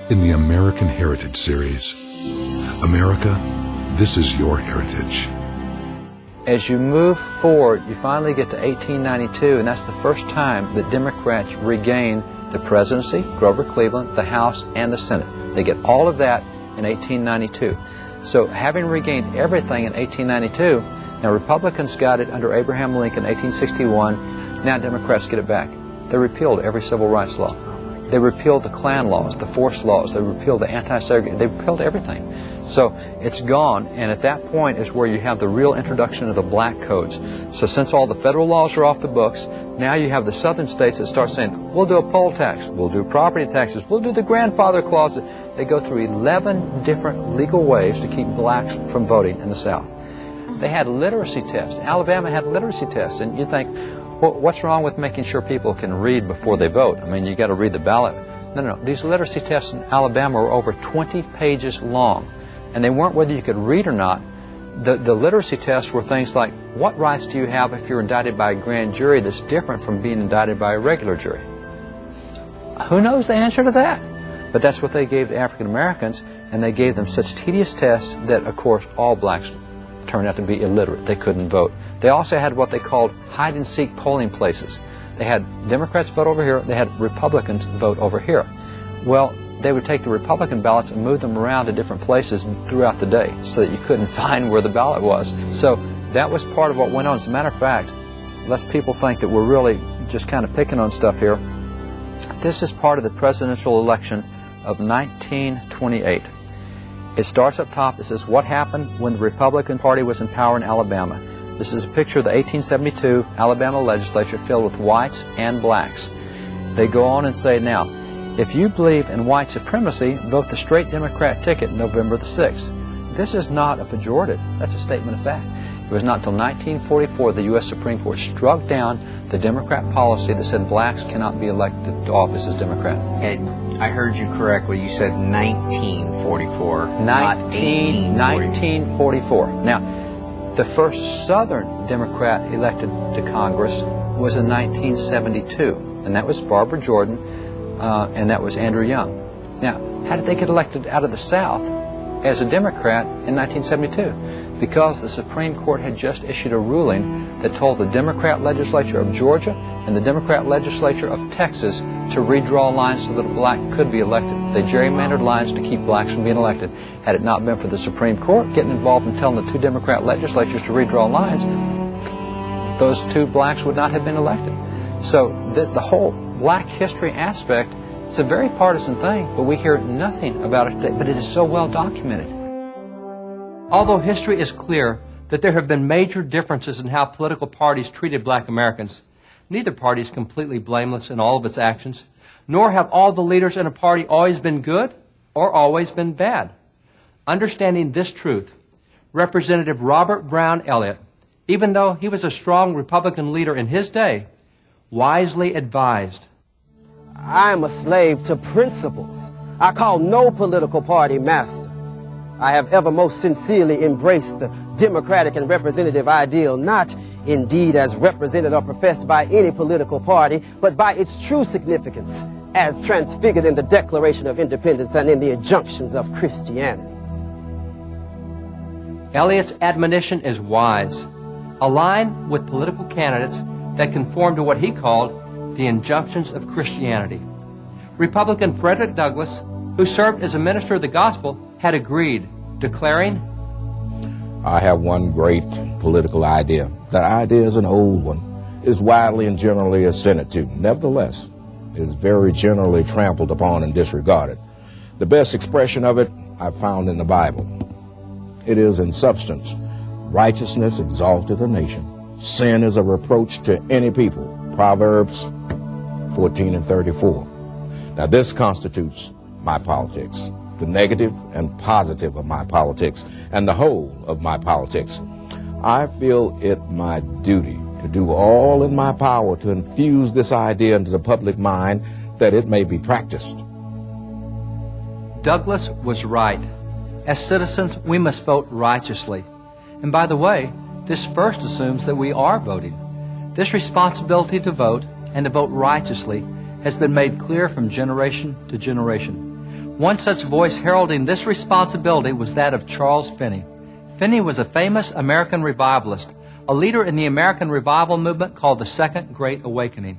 in the American Heritage Series. America, this is your heritage. As you move forward, you finally get to 1892, and that's the first time that Democrats regain the presidency, Grover Cleveland, the House, and the Senate. They get all of that in 1892. So having regained everything in 1892, now Republicans got it under Abraham Lincoln in 1861, now Democrats get it back. They repealed every civil rights law. They repealed the Klan laws, the force laws, they repealed the anti-segregation, they repealed everything. So it's gone, and at that point is where you have the real introduction of the black codes. So since all the federal laws are off the books, now you have the southern states that start saying, we'll do a poll tax, we'll do property taxes, we'll do the grandfather clause. They go through 11 different legal ways to keep blacks from voting in the South. They had literacy tests. Alabama had literacy tests, and you think, well, what's wrong with making sure people can read before they vote? I mean, you got to read the ballot. No. These literacy tests in Alabama were over 20 pages long, and they weren't whether you could read or not. The literacy tests were things like, what rights do you have if you're indicted by a grand jury that's different from being indicted by a regular jury? Who knows the answer to that? But that's what they gave to African Americans, and they gave them such tedious tests that, of course, all blacks turned out to be illiterate. They couldn't vote. They also had what they called hide-and-seek polling places. They had Democrats vote over here, they had Republicans vote over here. Well, they would take the Republican ballots and move them around to different places throughout the day so that you couldn't find where the ballot was. So that was part of what went on. As a matter of fact, lest people think that we're really just kind of picking on stuff here, this is part of the presidential election of 1928. It starts up top. It says, what happened when the Republican Party was in power in Alabama? This is a picture of the 1872 Alabama legislature filled with whites and blacks. They go on and say, now, if you believe in white supremacy, vote the straight Democrat ticket November the 6th. This is not a pejorative. That's a statement of fact. It was not until 1944 the U.S. Supreme Court struck down the Democrat policy that said blacks cannot be elected to office as Democrat. I heard you correctly. You said 1944, not 1844. Now, the first Southern Democrat elected to Congress was in 1972, and that was Barbara Jordan, and that was Andrew Young. Now, how did they get elected out of the South as a Democrat in 1972? Because the Supreme Court had just issued a ruling that told the Democrat legislature of Georgia and the Democrat legislature of Texas to redraw lines so that a black could be elected. They gerrymandered lines to keep blacks from being elected. Had it not been for the Supreme Court getting involved and telling the two Democrat legislatures to redraw lines, those two blacks would not have been elected. So the whole black history aspect, it's a very partisan thing, but we hear nothing about it today, but it is so well documented. Although history is clear that there have been major differences in how political parties treated black Americans, neither party is completely blameless in all of its actions, nor have all the leaders in a party always been good or always been bad. Understanding this truth, Representative Robert Brown Elliott, even though he was a strong Republican leader in his day, wisely advised, I am a slave to principles. I call no political party master. I have ever most sincerely embraced the democratic and representative ideal, not indeed as represented or professed by any political party, but by its true significance, as transfigured in the Declaration of Independence and in the injunctions of Christianity. Elliott's admonition is wise. Align with political candidates that conform to what he called the injunctions of Christianity. Republican Frederick Douglass, who served as a minister of the gospel, had agreed, declaring, I have one great political idea. That idea is an old one, is widely and generally assented to. Nevertheless, is very generally trampled upon and disregarded. The best expression of it I found in the Bible. It is in substance, righteousness exalteth a nation. Sin is a reproach to any people. Proverbs 14:34. Now this constitutes my politics, the negative and positive of my politics, and the whole of my politics. I feel it my duty to do all in my power to infuse this idea into the public mind that it may be practiced. Douglass was right. As citizens, we must vote righteously. And by the way, this first assumes that we are voting. This responsibility to vote and to vote righteously has been made clear from generation to generation. One such voice heralding this responsibility was that of Charles Finney. Finney was a famous American revivalist, a leader in the American revival movement called the Second Great Awakening.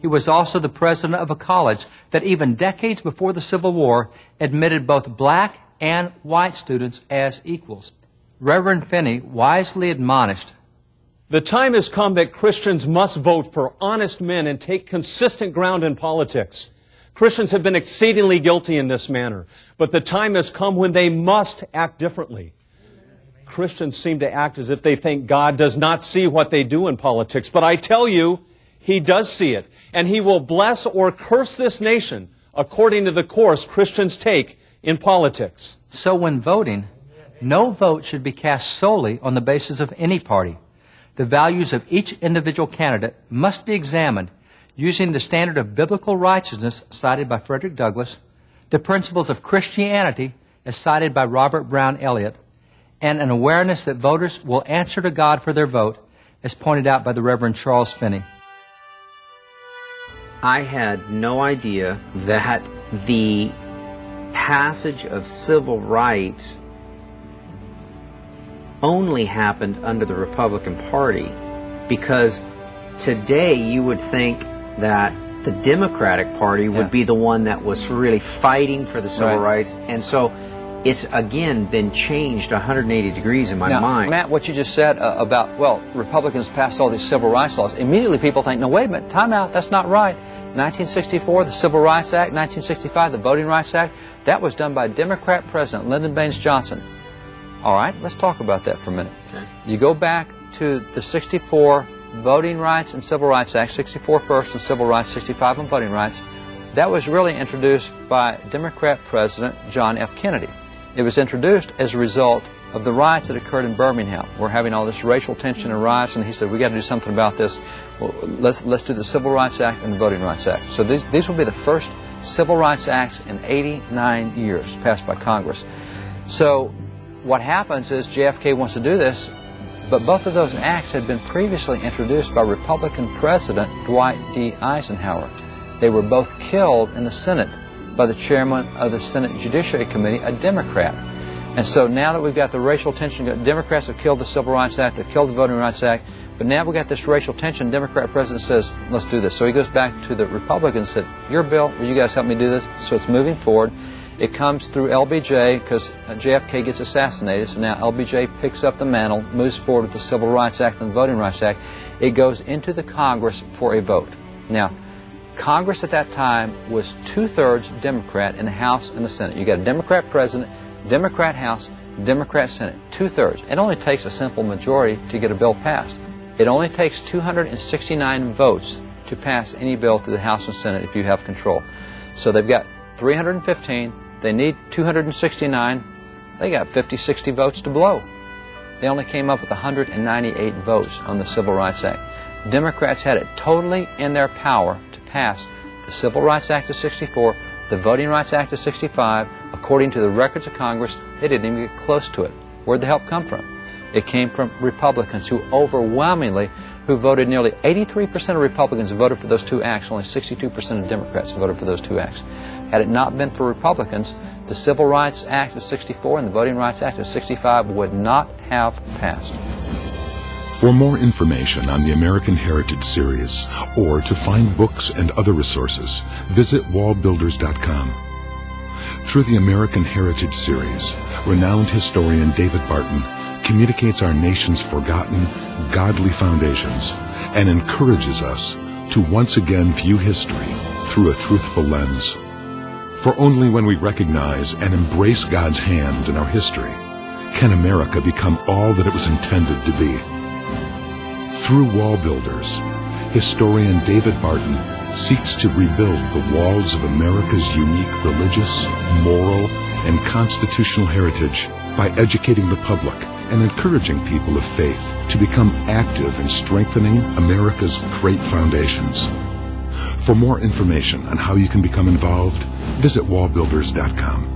He was also the president of a college that even decades before the Civil War admitted both black and white students as equals. Reverend Finney wisely admonished, "The time has come that Christians must vote for honest men and take consistent ground in politics. Christians have been exceedingly guilty in this manner, but the time has come when they must act differently." Christians seem to act as if they think God does not see what they do in politics, but I tell you, He does see it, and He will bless or curse this nation according to the course Christians take in politics. So when voting, no vote should be cast solely on the basis of any party. The values of each individual candidate must be examined using the standard of biblical righteousness cited by Frederick Douglass, the principles of Christianity as cited by Robert Brown Elliott, and an awareness that voters will answer to God for their vote as pointed out by the Reverend Charles Finney. I had no idea that the passage of civil rights only happened under the Republican Party, because today you would think that the Democratic Party would be the one that was really fighting for the civil rights, and so it's again been changed 180 degrees in my mind. Matt, what you just said about, well, Republicans passed all these civil rights laws, immediately people think, no, wait a minute, time out, that's not right. 1964, the Civil Rights Act, 1965, the Voting Rights Act, that was done by Democrat President Lyndon Baines Johnson. All right, let's talk about that for a minute. Okay. You go back to the 64 Voting Rights and Civil Rights Act, 64 first and Civil Rights, 65 on voting rights. That was really introduced by Democrat President John F. Kennedy. It was introduced as a result of the riots that occurred in Birmingham. We're having all this racial tension and riots, and he said, we got to do something about this. Well, let's do the Civil Rights Act and the Voting Rights Act. So these will be the first Civil Rights Acts in 89 years passed by Congress. So what happens is JFK wants to do this, but both of those acts had been previously introduced by Republican President Dwight D. Eisenhower. They were both killed in the Senate by the chairman of the Senate Judiciary Committee, a Democrat. And so now that we've got the racial tension, Democrats have killed the Civil Rights Act, they've killed the Voting Rights Act, but now we've got this racial tension. Democrat president says, let's do this. So he goes back to the Republicans and said, your bill, will you guys help me do this? So it's moving forward. It comes through LBJ because JFK gets assassinated, so now LBJ picks up the mantle, moves forward with the Civil Rights Act and the Voting Rights Act. It goes into the Congress for a vote. Now, Congress at that time was 2/3 Democrat in the House and the Senate. You got a Democrat president, Democrat House, Democrat Senate, 2/3. It only takes a simple majority to get a bill passed. It only takes 269 votes to pass any bill through the House and Senate if you have control. So they've got 315, they need 269, they got 50, 60 votes to blow. They only came up with 198 votes on the Civil Rights Act. Democrats had it totally in their power to pass the Civil Rights Act of 64, the Voting Rights Act of 65. According to the records of Congress, they didn't even get close to it. Where'd the help come from? It came from Republicans who overwhelmingly, who voted nearly 83% of Republicans voted for those two acts, only 62% of Democrats voted for those two acts. Had it not been for Republicans, the Civil Rights Act of 64 and the Voting Rights Act of 65 would not have passed. For more information on the American Heritage Series or to find books and other resources, visit wallbuilders.com. Through the American Heritage Series, renowned historian David Barton communicates our nation's forgotten, godly foundations and encourages us to once again view history through a truthful lens. For only when we recognize and embrace God's hand in our history can America become all that it was intended to be. Through Wall Builders, historian David Barton seeks to rebuild the walls of America's unique religious, moral, and constitutional heritage by educating the public and encouraging people of faith to become active in strengthening America's great foundations. For more information on how you can become involved, visit wallbuilders.com.